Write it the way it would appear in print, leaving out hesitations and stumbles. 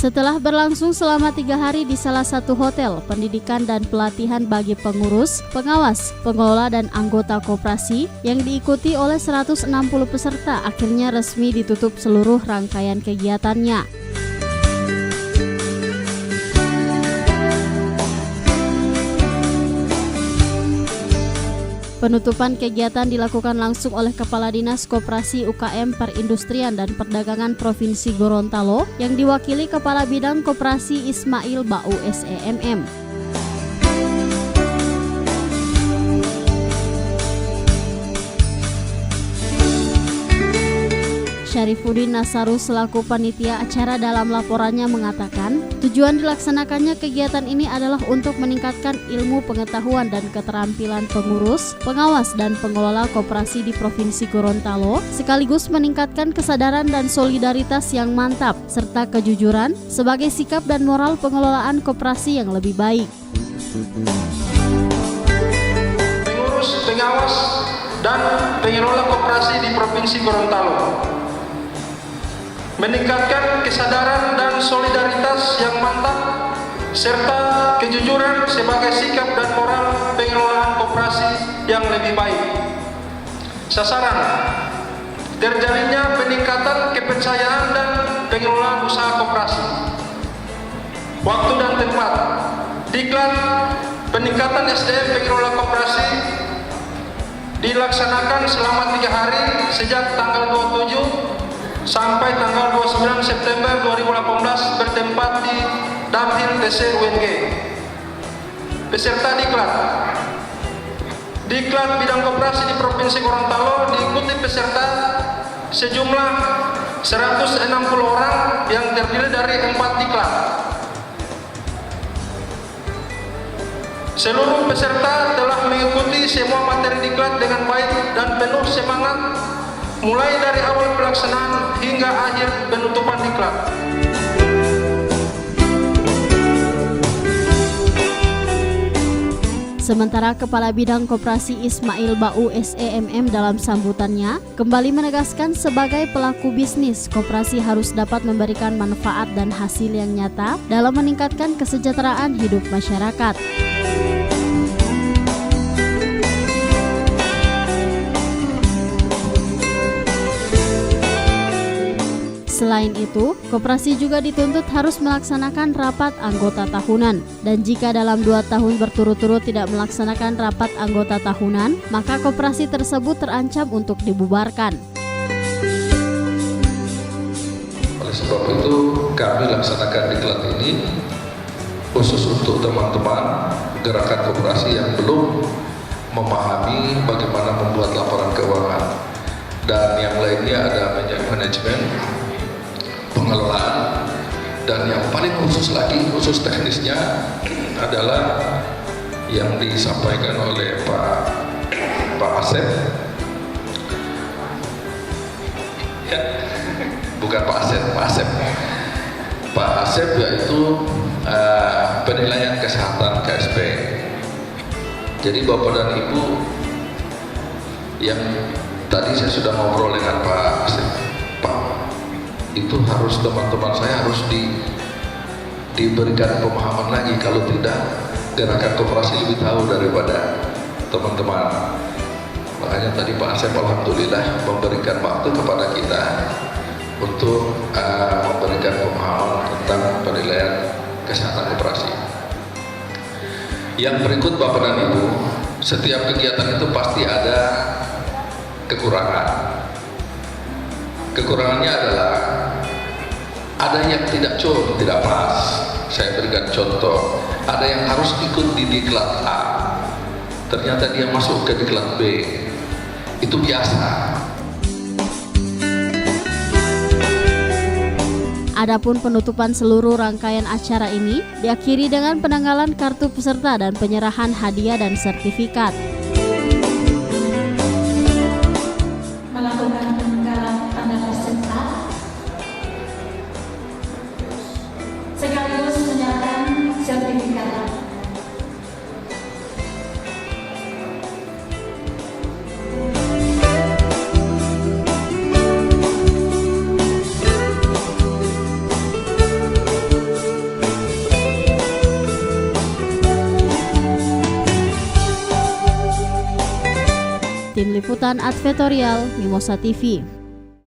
Setelah berlangsung selama 3 hari di salah satu hotel, pendidikan dan pelatihan bagi pengurus, pengawas, pengelola dan anggota koperasi yang diikuti oleh 160 peserta akhirnya resmi ditutup seluruh rangkaian kegiatannya. Penutupan kegiatan dilakukan langsung oleh Kepala Dinas Koperasi UKM Perindustrian dan Perdagangan Provinsi Gorontalo yang diwakili Kepala Bidang Koperasi Ismail Ba'u SEMM. Syarifuddin Nasarus selaku panitia acara dalam laporannya mengatakan, tujuan dilaksanakannya kegiatan ini adalah untuk meningkatkan ilmu pengetahuan dan keterampilan pengurus, pengawas dan pengelola koperasi di Provinsi Gorontalo, sekaligus meningkatkan kesadaran dan solidaritas yang mantap, serta kejujuran sebagai sikap dan moral pengelolaan koperasi yang lebih baik. Pengurus, pengawas, dan pengelola koperasi di Provinsi Gorontalo meningkatkan kesadaran dan solidaritas yang mantap serta kejujuran sebagai sikap dan moral pengelolaan koperasi yang lebih baik. Sasaran terjalinnya peningkatan kepercayaan dan pengelolaan usaha koperasi. Waktu dan tempat. Diklat peningkatan SDM pengelola koperasi dilaksanakan selama 3 hari sejak tanggal 27 sampai tanggal 29 September 2018 bertempat di Damhil TC UNG. Peserta Diklat bidang koperasi di Provinsi Gorontalo diikuti peserta sejumlah 160 orang yang terdiri dari 4 diklat. Seluruh peserta telah mengikuti semua materi diklat dengan baik dan penuh semangat mulai dari awal pelaksanaan hingga akhir penutupan diklat. Sementara Kepala Bidang Koperasi Ismail Ba'u SEMM dalam sambutannya kembali menegaskan sebagai pelaku bisnis, koperasi harus dapat memberikan manfaat dan hasil yang nyata dalam meningkatkan kesejahteraan hidup masyarakat. Selain itu, koperasi juga dituntut harus melaksanakan rapat anggota tahunan. Dan jika dalam 2 tahun berturut-turut tidak melaksanakan rapat anggota tahunan, maka koperasi tersebut terancam untuk dibubarkan. Oleh sebab itu, kami laksanakan diklat ini khusus untuk teman-teman gerakan koperasi yang belum memahami bagaimana membuat laporan keuangan. Dan yang lainnya ada manajemen, pengelolaan, dan yang paling khusus lagi, khusus teknisnya adalah yang disampaikan oleh Pak Asep, ya, bukan Pak Asep yaitu penilaian kesehatan KSP. Jadi Bapak dan Ibu yang tadi saya sudah ngobrol dengan Pak Asep, itu harus teman-teman saya harus diberikan pemahaman lagi, kalau tidak gerakan koperasi lebih tahu daripada teman-teman. Makanya tadi Pak Asep alhamdulillah memberikan waktu kepada kita untuk memberikan pemahaman tentang penilaian kesehatan koperasi. Yang berikut Bapak dan Ibu, setiap kegiatan itu pasti ada kekurangan. Kekurangannya adalah ada yang tidak pas. Saya berikan contoh, ada yang harus ikut di diklat A, ternyata dia masuk ke diklat B. Itu biasa. Adapun penutupan seluruh rangkaian acara ini diakhiri dengan penanggalan kartu peserta dan penyerahan hadiah dan sertifikat. Sekaligus menyerahkan sertifikat. Tim Liputan Advertorial Mimosa TV.